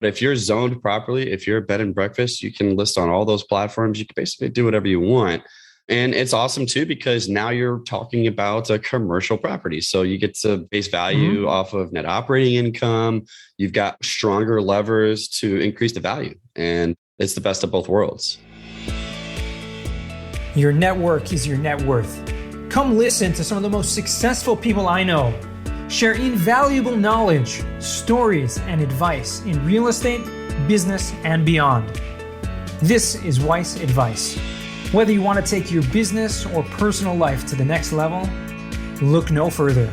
But if you're zoned properly, if you're a bed and breakfast, you can list on all those platforms. You can basically do whatever you want. And it's awesome too, because now you're talking about a commercial property. So you get to base value off of net operating income. You've got stronger levers to increase the value. And it's the best of both worlds. Your network is your net worth. Come listen to some of the most successful people I know share invaluable knowledge, stories, and advice in real estate, business, and beyond. This is Weiss Advice. Whether you want to take your business or personal life to the next level, look no further.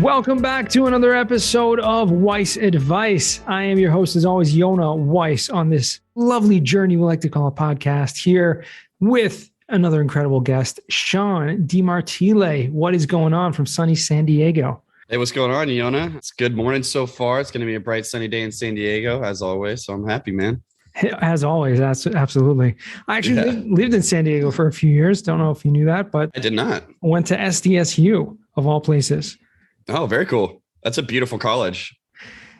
Welcome back to another episode of Weiss Advice. I am your host, as always, Yona Weiss, on this lovely journey we like to call a podcast, here with another incredible guest, Shawn DiMartile. What is going on from sunny San Diego? Hey, what's going on, Yona? It's good morning so far. It's going to be a bright, sunny day in San Diego, as always. So I'm happy, man. As always, that's absolutely. I actually lived in San Diego for a few years. Don't know if you knew that, but I did not. Went to SDSU, of all places. Oh, very cool. That's a beautiful college.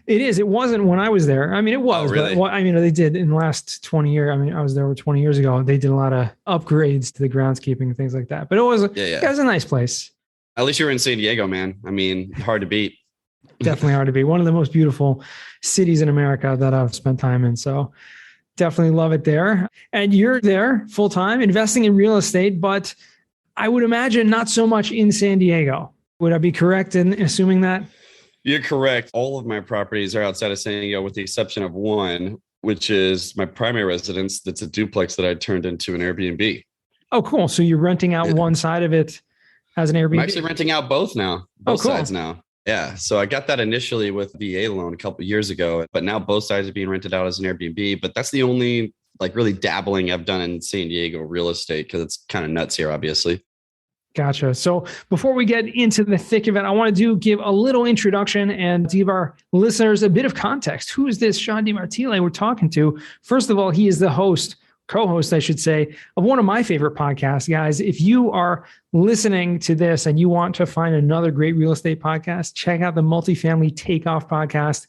It is. It wasn't when I was there. I mean, it was. Oh, really? But, they did in the last 20 years. I mean, I was there over 20 years ago. They did a lot of upgrades to the groundskeeping and things like that. But it was a nice place. At least you were in San Diego, man. I mean, hard to beat. Definitely hard to beat. One of the most beautiful cities in America that I've spent time in. So definitely love it there. And you're there full time investing in real estate, but I would imagine not so much in San Diego. Would I be correct in assuming that? You're correct. All of my properties are outside of San Diego, with the exception of one, which is my primary residence. That's a duplex that I turned into an Airbnb. Oh, cool. So you're renting out one side of it as an Airbnb? I'm actually renting out both now. Both cool. sides now. Yeah. So I got that initially with VA loan a couple of years ago, but now both sides are being rented out as an Airbnb. But that's the only really dabbling I've done in San Diego real estate, because it's kind of nuts here, obviously. Gotcha. So before we get into the thick of it, I want to give a little introduction and give our listeners a bit of context. Who is this Shawn DiMartile we're talking to? First of all, he is the co-host, I should say, of one of my favorite podcasts. Guys, if you are listening to this and you want to find another great real estate podcast, check out the Multifamily Takeoff podcast.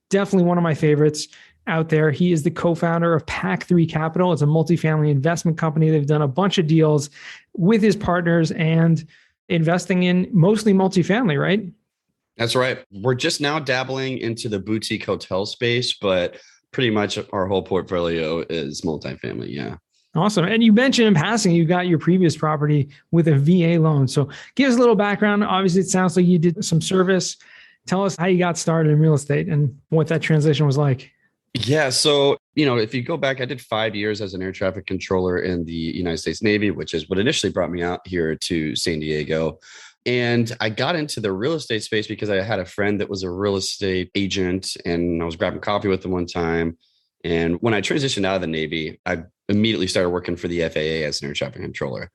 Definitely one of my favorites out there. He is the co-founder of Pack 3 Capital. It's a multifamily investment company. They've done a bunch of deals with his partners and investing in mostly multifamily, right? That's right. We're just now dabbling into the boutique hotel space, but pretty much our whole portfolio is multifamily. Yeah. Awesome. And you mentioned in passing, you got your previous property with a VA loan. So give us a little background. Obviously, it sounds like you did some service. Tell us how you got started in real estate and what that transition was like. Yeah. So, if you go back, I did 5 years as an air traffic controller in the United States Navy, which is what initially brought me out here to San Diego. And I got into the real estate space because I had a friend that was a real estate agent, and I was grabbing coffee with him one time. And when I transitioned out of the Navy, I immediately started working for the FAA as an air traffic controller.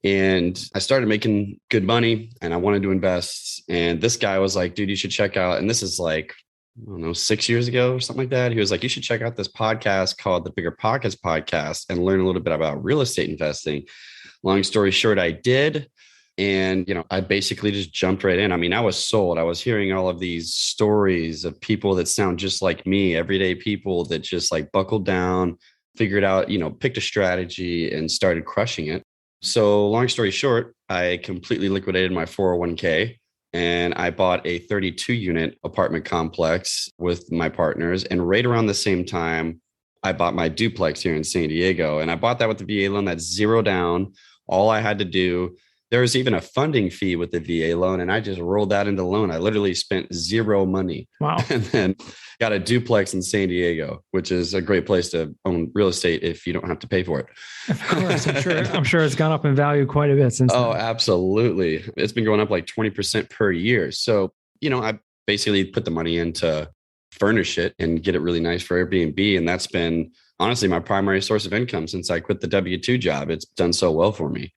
And I started making good money and I wanted to invest. And this guy was like, dude, you should check out. And this is 6 years ago or something like that. He was like, you should check out this podcast called the Bigger Pockets Podcast and learn a little bit about real estate investing. Long story short, I did. And, I basically just jumped right in. I mean, I was sold. I was hearing all of these stories of people that sound just like me, everyday people that just buckled down, figured out, picked a strategy and started crushing it. So long story short, I completely liquidated my 401k. And I bought a 32 unit apartment complex with my partners. And right around the same time, I bought my duplex here in San Diego. And I bought that with the VA loan. That's zero down. All I had to do, there was even a funding fee with the VA loan. And I just rolled that into the loan. I literally spent zero money. Wow. And then got a duplex in San Diego, which is a great place to own real estate if you don't have to pay for it. Of course. I'm sure it's gone up in value quite a bit since then. Oh, absolutely. It's been going up 20% per year. So, I basically put the money in to furnish it and get it really nice for Airbnb. And that's been honestly my primary source of income since I quit the W-2 job. It's done so well for me.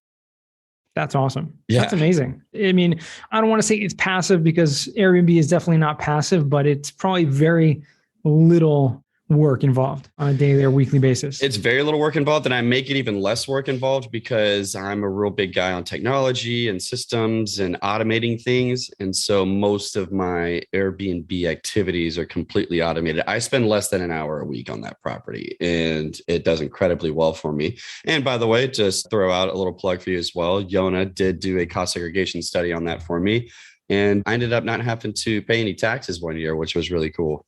That's awesome. Yeah. That's amazing. I mean, I don't want to say it's passive because Airbnb is definitely not passive, but it's probably very little work involved on a daily or weekly basis? It's very little work involved, and I make it even less work involved because I'm a real big guy on technology and systems and automating things. And so most of my Airbnb activities are completely automated. I spend less than an hour a week on that property, and it does incredibly well for me. And by the way, just throw out a little plug for you as well. Yona did do a cost segregation study on that for me, and I ended up not having to pay any taxes one year, which was really cool.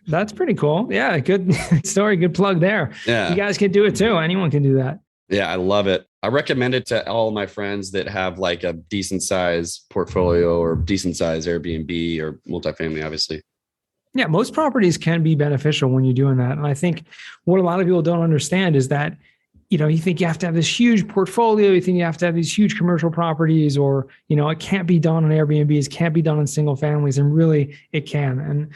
That's pretty cool. Yeah, good story, good plug there. Yeah. You guys can do it too. Anyone can do that. Yeah, I love it. I recommend it to all my friends that have like a decent size portfolio or decent size Airbnb or multifamily, obviously. Yeah, most properties can be beneficial when you're doing that. And I think what a lot of people don't understand is that, you think you have to have this huge portfolio. You think you have to have these huge commercial properties, or, it can't be done on Airbnbs, can't be done on single families. And really it can. And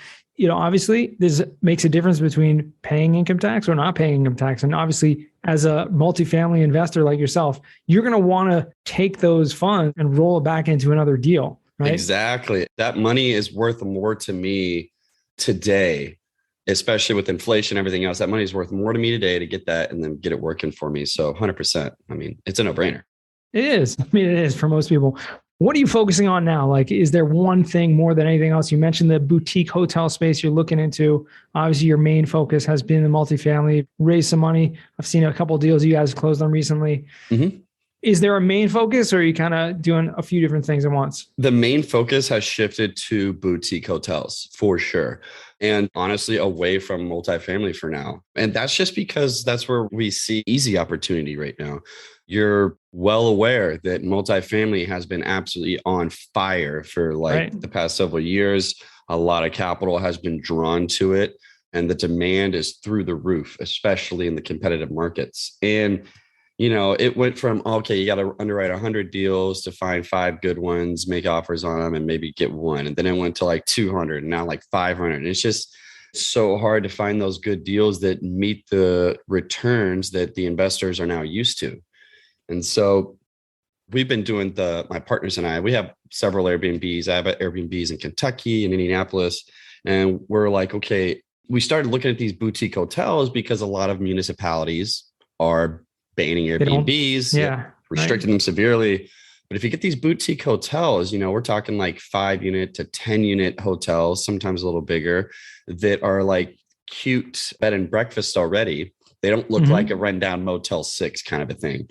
obviously this makes a difference between paying income tax or not paying income tax. And obviously as a multifamily investor like yourself, you're going to want to take those funds and roll it back into another deal, right? Exactly. That money is worth more to me today, especially with inflation and everything else. That money is worth more to me today to get that and then get it working for me. So 100%. I mean, it's a no-brainer. It is. I mean, it is for most people. What are you focusing on now? Like, is there one thing more than anything else? You mentioned the boutique hotel space you're looking into. Obviously, your main focus has been the multifamily, raise some money. I've seen a couple of deals you guys closed on recently. Mm-hmm. Is there a main focus, or are you kind of doing a few different things at once? The main focus has shifted to boutique hotels for sure. And honestly, away from multifamily for now. And that's just because that's where we see easy opportunity right now. You're well aware that multifamily has been absolutely on fire for the past several years. A lot of capital has been drawn to it, and the demand is through the roof, especially in the competitive markets. And it went from, okay, you got to underwrite 100 deals to find 5 good ones, make offers on them, and maybe get one. And then it went to like 200 and now like 500. And it's just so hard to find those good deals that meet the returns that the investors are now used to. And so we've been doing my partners and I, we have several Airbnbs. I have Airbnbs in Kentucky and Indianapolis. And we're like, okay, we started looking at these boutique hotels because a lot of municipalities are banning Airbnbs, restricting them severely. But if you get these boutique hotels, we're talking like 5-unit to 10-unit hotels, sometimes a little bigger, that are like cute bed and breakfast already. They don't look like a rundown Motel 6 kind of a thing.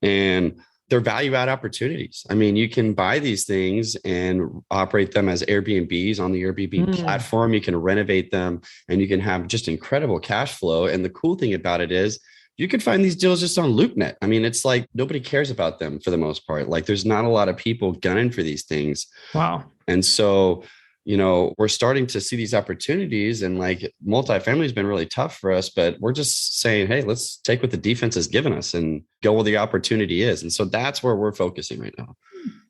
And they're value add opportunities. I mean, you can buy these things and operate them as Airbnbs on the Airbnb platform. You can renovate them and you can have just incredible cash flow. And the cool thing about it is you could find these deals just on LoopNet. I mean, it's like nobody cares about them for the most part. Like there's not a lot of people gunning for these things. Wow. And so, we're starting to see these opportunities, and like multifamily has been really tough for us, but we're just saying, hey, let's take what the defense has given us and go where the opportunity is. And so that's where we're focusing right now.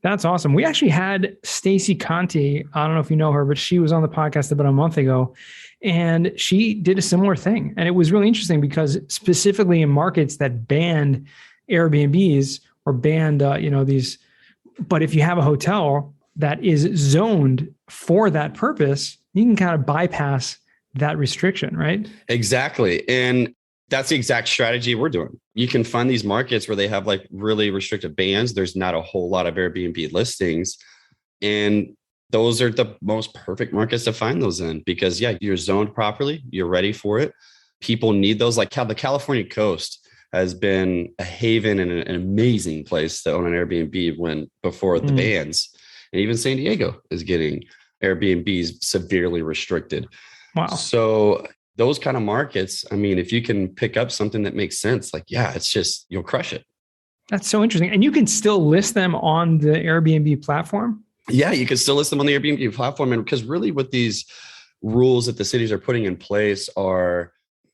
That's awesome. We actually had Stacy Conti. I don't know if you know her, but she was on the podcast about a month ago, and she did a similar thing. And it was really interesting because specifically in markets that banned Airbnbs or banned, these, but if you have a hotel that is zoned for that purpose, you can kind of bypass that restriction, right? Exactly. And that's the exact strategy we're doing. You can find these markets where they have like really restrictive bans. There's not a whole lot of Airbnb listings. And those are the most perfect markets to find those in because, you're zoned properly. You're ready for it. People need those. Like the California coast has been a haven and an amazing place to own an Airbnb before the bans. And even San Diego is getting Airbnbs severely restricted. Wow. So those kind of markets, I mean, if you can pick up something that makes sense, it's just, you'll crush it. That's so interesting. And you can still list them on the Airbnb platform? Yeah, you can still list them on the Airbnb platform. And because really what these rules that the cities are putting in place are,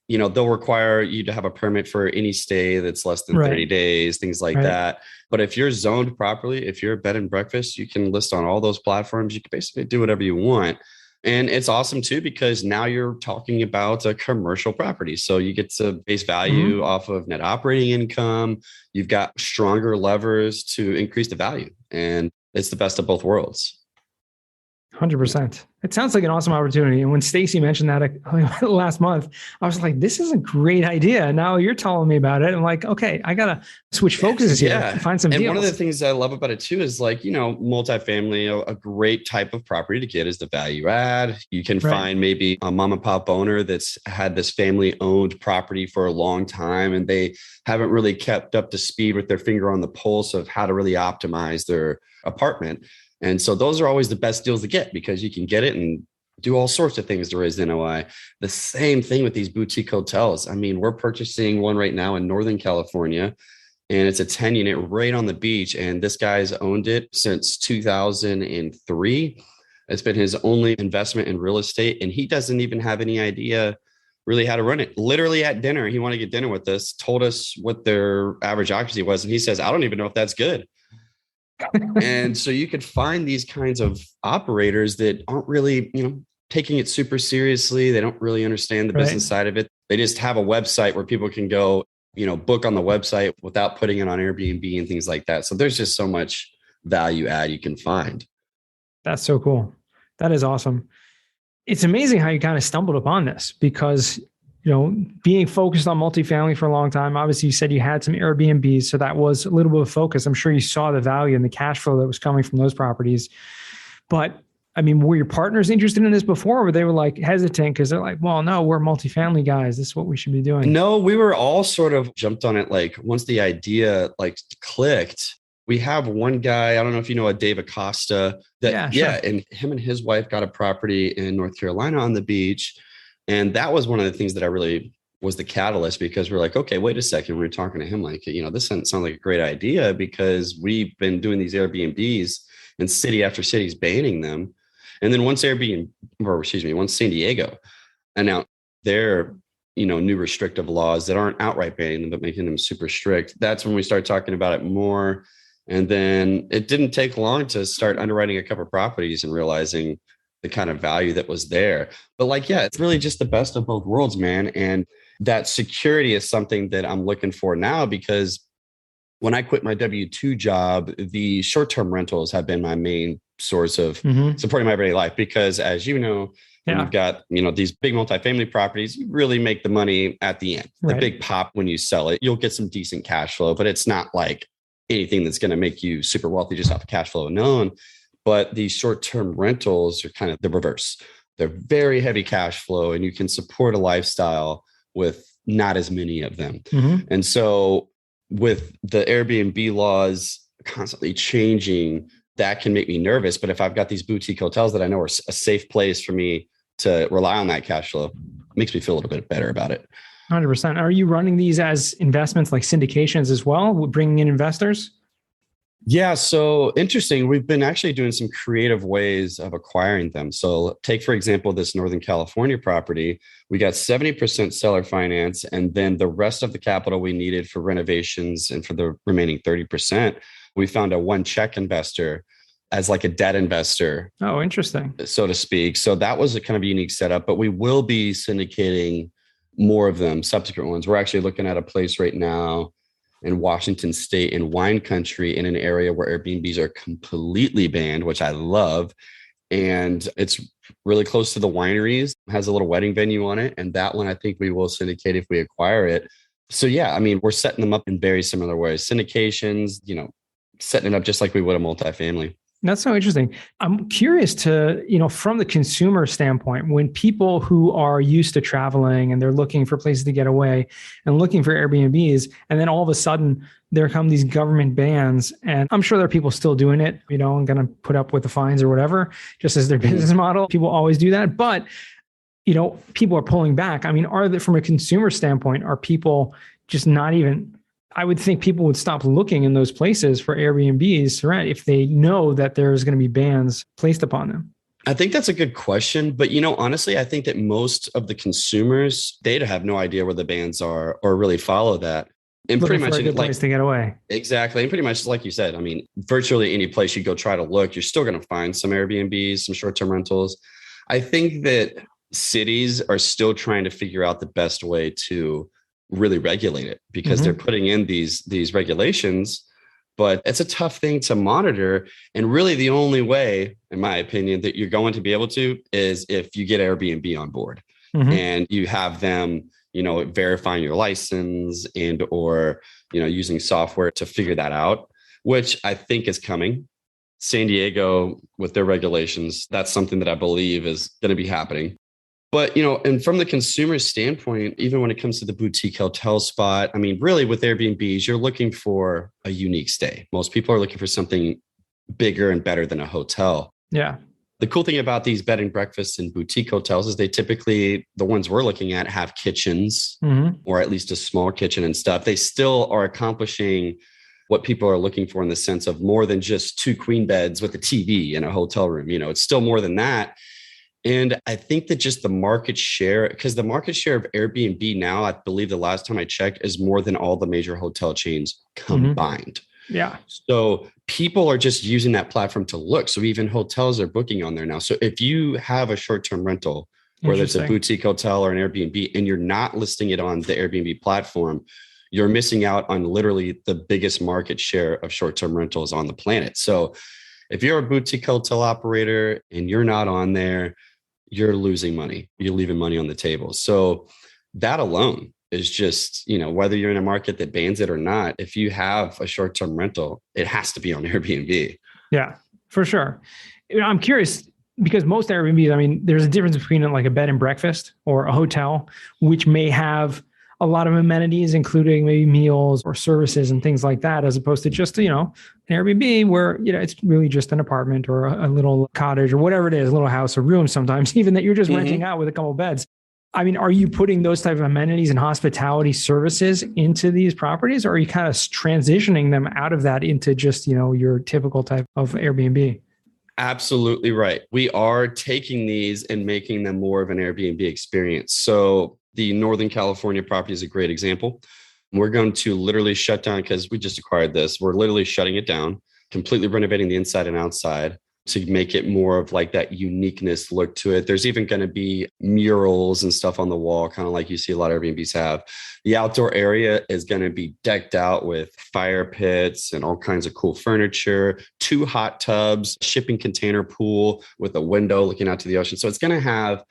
they'll require you to have a permit for any stay that's less than 30 days, things like that. But if you're zoned properly, if you're a bed and breakfast, you can list on all those platforms. You can basically do whatever you want. And it's awesome too, because now you're talking about a commercial property. So you get to base value off of net operating income. You've got stronger levers to increase the value. And it's the best of both worlds. 100%. It sounds like an awesome opportunity. And when Stacy mentioned that last month, I was like, this is a great idea. Now you're telling me about it. I'm like, okay, I got to switch focuses here and find some and deals. One of the things I love about it too is like, multifamily, a great type of property to get is the value add. You can find maybe a mom and pop owner that's had this family owned property for a long time, and they haven't really kept up to speed with their finger on the pulse of how to really optimize their apartment. And so those are always the best deals to get because you can get it and do all sorts of things to raise the NOI. The same thing with these boutique hotels. I mean, we're purchasing one right now in Northern California, and it's a 10 unit right on the beach. And this guy's owned it since 2003. It's been his only investment in real estate. And he doesn't even have any idea really how to run it. Literally at dinner, he wanted to get dinner with us, told us what their average occupancy was. And he says, I don't even know if that's good. And so you could find these kinds of operators that aren't really, taking it super seriously. They don't really understand the business side of it. They just have a website where people can go, book on the website without putting it on Airbnb and things like that. So there's just so much value add you can find. That's so cool. That is awesome. It's amazing how you kind of stumbled upon this because, being focused on multifamily for a long time, obviously you said you had some Airbnbs. So that was a little bit of focus. I'm sure you saw the value and the cash flow that was coming from those properties. But I mean, were your partners interested in this before, or they were like hesitant because they're like, well, no, we're multifamily guys. This is what we should be doing. No, we were all sort of jumped on it. Like once the idea clicked, we have one guy, I don't know if you know, a Dave Acosta that, and him and his wife got a property in North Carolina on the beach. And that was one of the things that I really was the catalyst because we're like, okay, wait a second. We were talking to him like, this doesn't sound like a great idea because we've been doing these Airbnbs and city after city is banning them. And then once San Diego announced their, new restrictive laws that aren't outright banning them, but making them super strict, that's when we started talking about it more. And then it didn't take long to start underwriting a couple of properties and realizing the kind of value that was there. But it's really just the best of both worlds, man. And that security is something that I'm looking for now because when I quit my W-2 job, the short-term rentals have been my main source of supporting my everyday life. Because as you know, when you've got, these big multifamily properties, you really make the money at the end. The big pop when you sell it, you'll get some decent cash flow, but it's not like anything that's going to make you super wealthy just off of cash flow alone. But these short-term rentals are kind of the reverse. They're very heavy cash flow and you can support a lifestyle with not as many of them. And so with the Airbnb laws constantly changing, that can make me nervous. But if I've got these boutique hotels that I know are a safe place for me to rely on that cash flow, it makes me feel a little bit better about it. 100%. Are you running these as investments like syndications as well, bringing in investors? Yeah. So interesting. We've been actually doing some creative ways of acquiring them. So take, for example, this Northern California property. We got 70% seller finance, and then the rest of the capital we needed for renovations and for the remaining 30%, we found a one check investor as like a debt investor. Oh, interesting. So to speak. So that was a kind of unique setup, but we will be syndicating more of them, subsequent ones. We're actually looking at a place right now in Washington State in wine country in an area where Airbnbs are completely banned, which I love. And it's really close to the wineries, has a little wedding venue on it. And that one, I think we will syndicate if we acquire it. So yeah, I mean, we're setting them up in very similar ways. Syndications, setting it up just like we would a multifamily. That's so interesting. I'm curious to, from the consumer standpoint, when people who are used to traveling and they're looking for places to get away and looking for Airbnbs, and then all of a sudden there come these government bans, and I'm sure there are people still doing it, and going to put up with the fines or whatever, just as their business model. People always do that. But, people are pulling back. I mean, from a consumer standpoint, are people just not even... I would think people would stop looking in those places for Airbnbs to rent if they know that there's going to be bans placed upon them. I think that's a good question. But, honestly, I think that most of the consumers, they have no idea where the bans are or really follow that. And looking pretty much a good place to get away. Exactly. And pretty much like you said, I mean, virtually any place you go try to look, you're still going to find some Airbnbs, some short-term rentals. I think that cities are still trying to figure out the best way to really regulate it because they're putting in these regulations, but it's a tough thing to monitor. And really the only way, in my opinion, that you're going to be able to is if you get Airbnb on board and you have them, verifying your license and, or, using software to figure that out, which I think is coming. San Diego with their regulations, that's something that I believe is going to be happening. But, and from the consumer standpoint, even when it comes to the boutique hotel spot, I mean, really with Airbnbs, you're looking for a unique stay. Most people are looking for something bigger and better than a hotel. Yeah. The cool thing about these bed and breakfasts and boutique hotels is they typically, the ones we're looking at, have kitchens or at least a small kitchen and stuff. They still are accomplishing what people are looking for in the sense of more than just 2 queen beds with a TV in a hotel room. It's still more than that. And I think that just the market share, because the market share of Airbnb now, I believe the last time I checked, is more than all the major hotel chains combined. Yeah. So people are just using that platform to look. So even hotels are booking on there now. So if you have a short-term rental, whether it's a boutique hotel or an Airbnb, and you're not listing it on the Airbnb platform, you're missing out on literally the biggest market share of short-term rentals on the planet. So if you're a boutique hotel operator and you're not on there, you're losing money. You're leaving money on the table. So that alone is just, whether you're in a market that bans it or not, if you have a short-term rental, it has to be on Airbnb. Yeah, for sure. I'm curious because most Airbnbs, I mean, there's a difference between like a bed and breakfast or a hotel, which may have a lot of amenities, including maybe meals or services and things like that, as opposed to just, an Airbnb where, it's really just an apartment or a little cottage or whatever it is, a little house or room sometimes, even that you're just renting out with a couple of beds. I mean, are you putting those type of amenities and hospitality services into these properties, or are you kind of transitioning them out of that into just, your typical type of Airbnb? Absolutely right. We are taking these and making them more of an Airbnb experience. So the Northern California property is a great example. We're going to literally shut down, because we just acquired this. We're literally shutting it down, completely renovating the inside and outside to make it more of like that uniqueness look to it. There's even going to be murals and stuff on the wall, kind of like you see a lot of Airbnbs have. The outdoor area is going to be decked out with fire pits and all kinds of cool furniture, 2 hot tubs, shipping container pool with a window looking out to the ocean. So it's going to have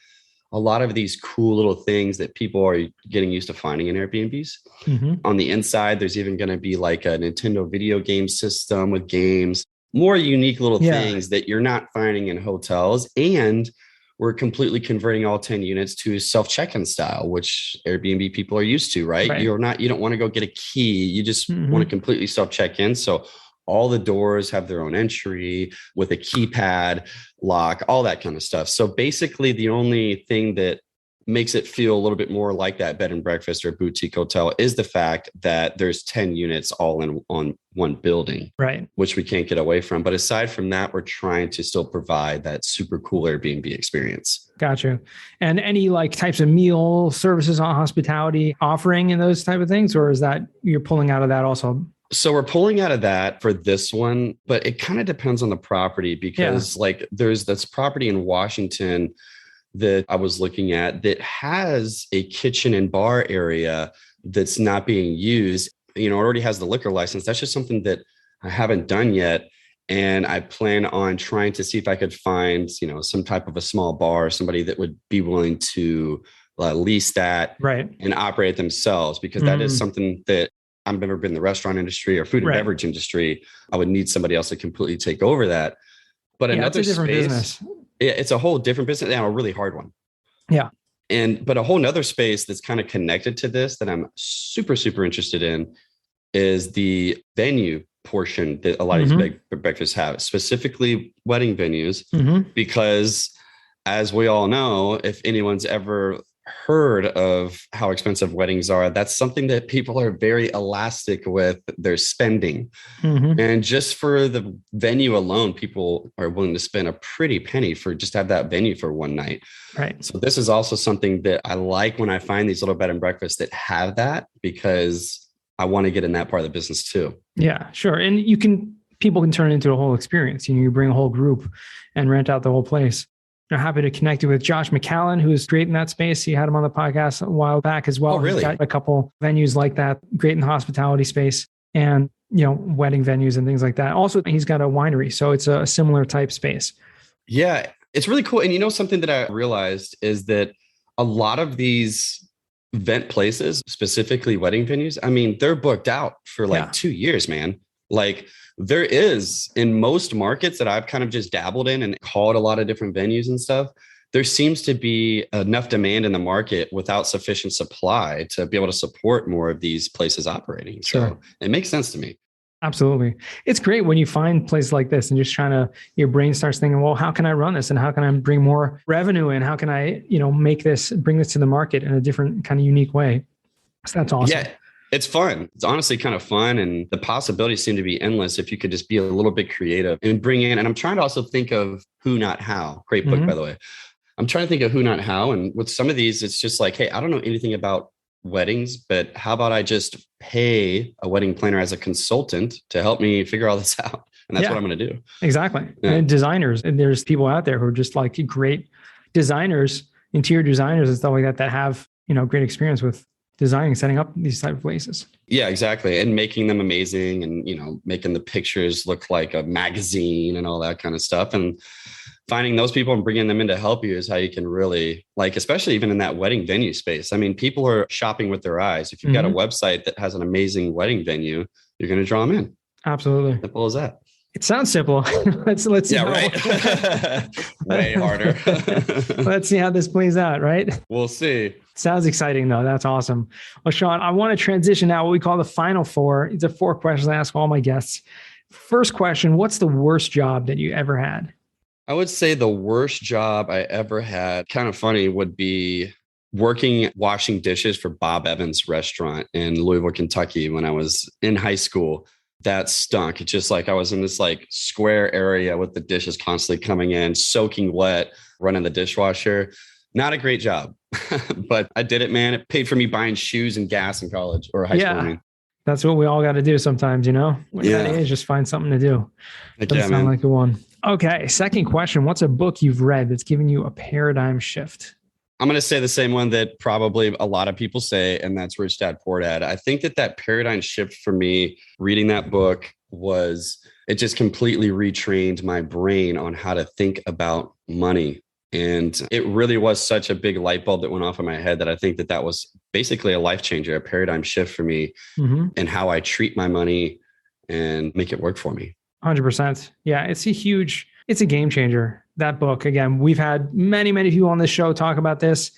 a lot of these cool little things that people are getting used to finding in Airbnbs. On the inside, there's even going to be like a Nintendo video game system with games, more unique little things that you're not finding in hotels. And we're completely converting all 10 units to self-check-in style, which Airbnb people are used to, right? You don't want to go get a key. You just want to completely self-check-in. So all the doors have their own entry with a keypad, lock, all that kind of stuff. So basically the only thing that makes it feel a little bit more like that bed and breakfast or boutique hotel is the fact that there's 10 units all in on one building, right? Which we can't get away from. But aside from that, we're trying to still provide that super cool Airbnb experience. Gotcha. And any like types of meal services on hospitality offering and those type of things, or is that you're pulling out of that also? So we're pulling out of that for this one, but it kind of depends on the property, because like there's this property in Washington that I was looking at that has a kitchen and bar area that's not being used. It already has the liquor license. That's just something that I haven't done yet. And I plan on trying to see if I could find, some type of a small bar, somebody that would be willing to lease that and operate it themselves, because that is something that I've never been in the restaurant industry or food and beverage industry. I would need somebody else to completely take over that. But another it's a different space, business. It's a whole different business and a really hard one. Yeah. But a whole nother space that's kind of connected to this that I'm super, super interested in is the venue portion that a lot of these big breakfasts have, specifically wedding venues, because as we all know, if anyone's ever heard of how expensive weddings are, that's something that people are very elastic with their spending. And just for the venue alone, people are willing to spend a pretty penny for just to have that venue for one night. Right. So this is also something that I like when I find these little bed and breakfasts that have that, because I want to get in that part of the business too. Yeah, sure. And people can turn it into a whole experience. You bring a whole group and rent out the whole place. I'm happy to connect you with Josh McCallan, who is great in that space. He had him on the podcast a while back as well. Oh, really? He's got a couple venues like that, great in the hospitality space. and, wedding venues and things like that. Also, he's got a winery, so it's a similar type space. Yeah, it's really cool. And something that I realized is that a lot of these event places, specifically wedding venues, I mean, they're booked out for like 2 years, man. Like there is in most markets that I've kind of just dabbled in and called a lot of different venues and stuff. There seems to be enough demand in the market without sufficient supply to be able to support more of these places operating. Sure. So it makes sense to me. Absolutely. It's great when you find places like this and just your brain starts thinking, well, how can I run this? And how can I bring more revenue in? How can I, bring this to the market in a different kind of unique way? So that's awesome. Yeah. It's fun. It's honestly kind of fun. And the possibilities seem to be endless if you could just be a little bit creative and bring in, and I'm trying to also think of who, not how. Great book, by the way. I'm trying to think of who, not how. And with some of these, it's just like, hey, I don't know anything about weddings, but how about I just pay a wedding planner as a consultant to help me figure all this out? And that's what I'm going to do. Exactly. Yeah. And designers, and there's people out there who are just like great designers, interior designers and stuff like that have, great experience with designing, setting up these type of places. Yeah, exactly. And making them amazing and, making the pictures look like a magazine and all that kind of stuff. And finding those people and bringing them in to help you is how you can really, like, especially even in that wedding venue space. I mean, people are shopping with their eyes. If you've got a website that has an amazing wedding venue, you're going to draw them in. Absolutely. Simple as that. It sounds simple. let's yeah, right. Way harder. Let's see how this plays out, right? We'll see. Sounds exciting though. That's awesome. Well, Shawn, I want to transition now what we call the final four. It's a 4 questions I ask all my guests. First question, what's the worst job that you ever had? I would say the worst job I ever had, kind of funny, would be working washing dishes for Bob Evans restaurant in Louisville, Kentucky when I was in high school. That stunk. It's just like I was in this like square area with the dishes constantly coming in, soaking wet, running the dishwasher. Not a great job, but I did it, man. It paid for me buying shoes and gas in college or high school. I mean. That's what we all got to do sometimes, When you're that age, just find something to do. Doesn't sound like the one. Okay. Second question. What's a book you've read that's given you a paradigm shift? I'm going to say the same one that probably a lot of people say, and that's Rich Dad Poor Dad. I think that paradigm shift for me, reading that book, it just completely retrained my brain on how to think about money. And it really was such a big light bulb that went off in my head that I think that was basically a life changer, a paradigm shift for me in how I treat my money and make it work for me. 100%. Yeah, it's a game changer. That book, again, we've had many, many people on this show talk about this.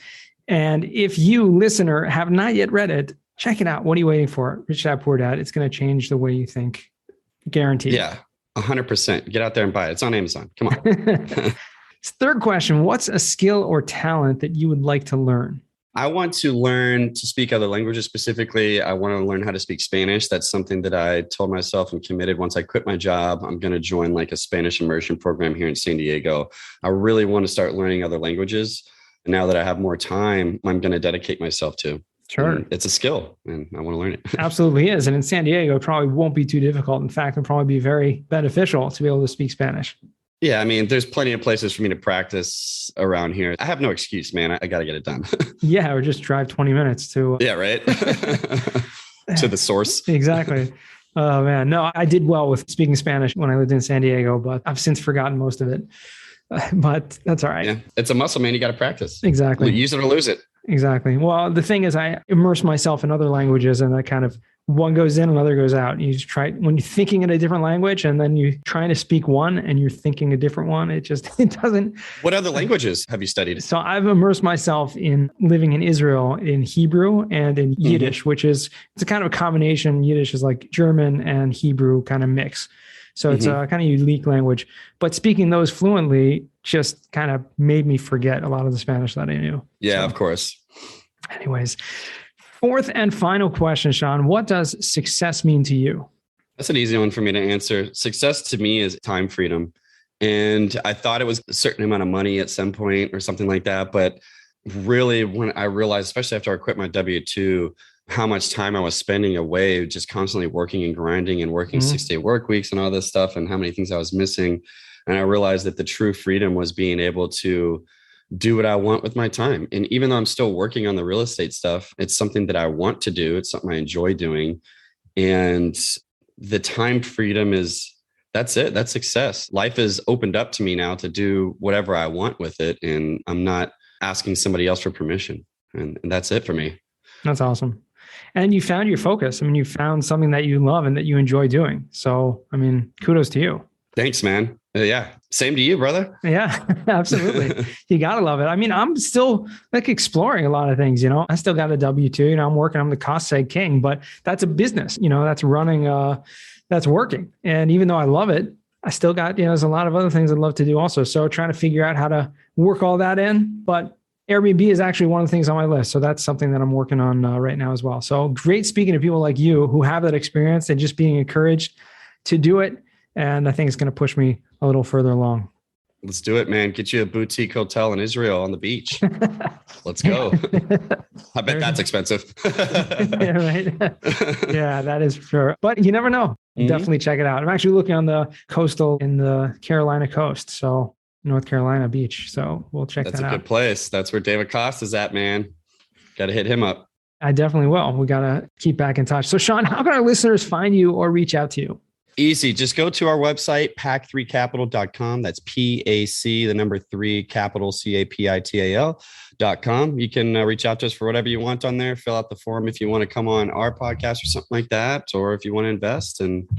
And if you, listener, have not yet read it, check it out. What are you waiting for? Rich Dad Poor Dad. It's going to change the way you think. Guaranteed. Yeah, 100%. Get out there and buy it. It's on Amazon. Come on. Third question, what's a skill or talent that you would like to learn? I want to learn to speak other languages. Specifically, I want to learn how to speak Spanish. That's something that I told myself and committed. Once I quit my job, I'm going to join like a Spanish immersion program here in San Diego. I really want to start learning other languages. And now that I have more time, I'm going to dedicate myself to. Sure. And it's a skill and I want to learn it. Absolutely is. And in San Diego, it probably won't be too difficult. In fact, it'll probably be very beneficial to be able to speak Spanish. Yeah, I mean, there's plenty of places for me to practice around here. I have no excuse, man. I got to get it done. Yeah, or just drive 20 minutes to... Yeah, right? To the source. Exactly. Oh, man. No, I did well with speaking Spanish when I lived in San Diego, but I've since forgotten most of it. But that's all right. Yeah, it's a muscle, man. You got to practice. Exactly. Use it or lose it. Exactly. Well, the thing is, I immerse myself in other languages and I kind of... one goes in, another goes out. You just try when you're thinking in a different language and then you're trying to speak one and you're thinking a different one. It doesn't. What other languages have you studied? So I've immersed myself in living in Israel in Hebrew and in Yiddish, which it's a kind of a combination. Yiddish is like German and Hebrew kind of mix. So it's a kind of unique language, but speaking those fluently just kind of made me forget a lot of the Spanish that I knew. Yeah, of course. Anyways. Fourth and final question, Shawn. What does success mean to you? That's an easy one for me to answer. Success to me is time freedom. And I thought it was a certain amount of money at some point or something like that. But really, when I realized, especially after I quit my W-2, how much time I was spending away, just constantly working and grinding and working 6-day work weeks and all this stuff and how many things I was missing. And I realized that the true freedom was being able to do what I want with my time. And even though I'm still working on the real estate stuff, it's something that I want to do. It's something I enjoy doing. And the time freedom that's it. That's success. Life is opened up to me now to do whatever I want with it. And I'm not asking somebody else for permission. And that's it for me. That's awesome. And you found your focus. I mean, you found something that you love and that you enjoy doing. So, I mean, kudos to you. Thanks, man. Yeah. Same to you, brother. Yeah, absolutely. You got to love it. I mean, I'm still like exploring a lot of things, I still got a W-2, I'm the cost seg king, but that's a business, that's running, that's working. And even though I love it, I still got, there's a lot of other things I'd love to do also. So trying to figure out how to work all that in, but Airbnb is actually one of the things on my list. So that's something that I'm working on right now as well. So great speaking to people like you who have that experience and just being encouraged to do it. And I think it's going to push me a little further along. Let's do it, man. Get you a boutique hotel in Israel on the beach. Let's go. I bet that's expensive. Yeah, right. Yeah, that is for sure. But you never know. Definitely check it out. I'm actually looking on the coastal in the Carolina coast. So North Carolina beach. So we'll check that out. That's a good place. That's where David Costa's at, man. Got to hit him up. I definitely will. We got to keep back in touch. So Shawn, how can our listeners find you or reach out to you? Easy. Just go to our website, pac3capital.com. That's PAC, the number 3 capital, CAPITAL.com. You can reach out to us for whatever you want on there. Fill out the form if you want to come on our podcast or something like that, or if you want to invest, and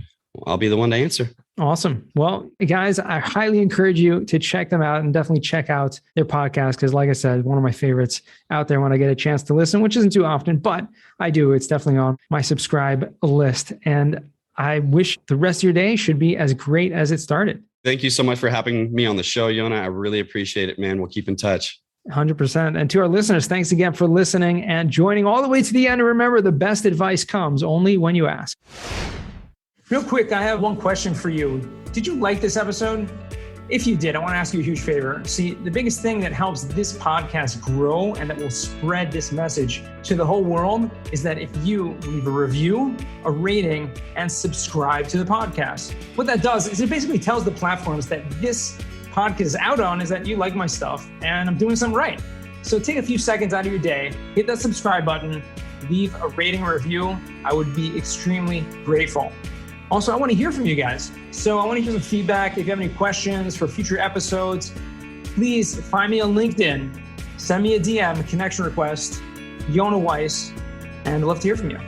I'll be the one to answer. Awesome. Well, guys, I highly encourage you to check them out and definitely check out their podcast. Because like I said, one of my favorites out there when I get a chance to listen, which isn't too often, but I do. It's definitely on my subscribe list. And I wish the rest of your day should be as great as it started. Thank you so much for having me on the show, Yona. I really appreciate it, man. We'll keep in touch. 100%. And to our listeners, thanks again for listening and joining all the way to the end. And remember, the best advice comes only when you ask. Real quick, I have one question for you. Did you like this episode? If you did, I want to ask you a huge favor. See, the biggest thing that helps this podcast grow and that will spread this message to the whole world is that if you leave a review, a rating, and subscribe to the podcast. What that does is it basically tells the platforms that this podcast is out on is that you like my stuff and I'm doing something right. So take a few seconds out of your day, hit that subscribe button, leave a rating or review. I would be extremely grateful. Also, I want to hear from you guys. So I want to hear some feedback. If you have any questions for future episodes, please find me on LinkedIn. Send me a DM, a connection request, Yona Weiss, and I'd love to hear from you.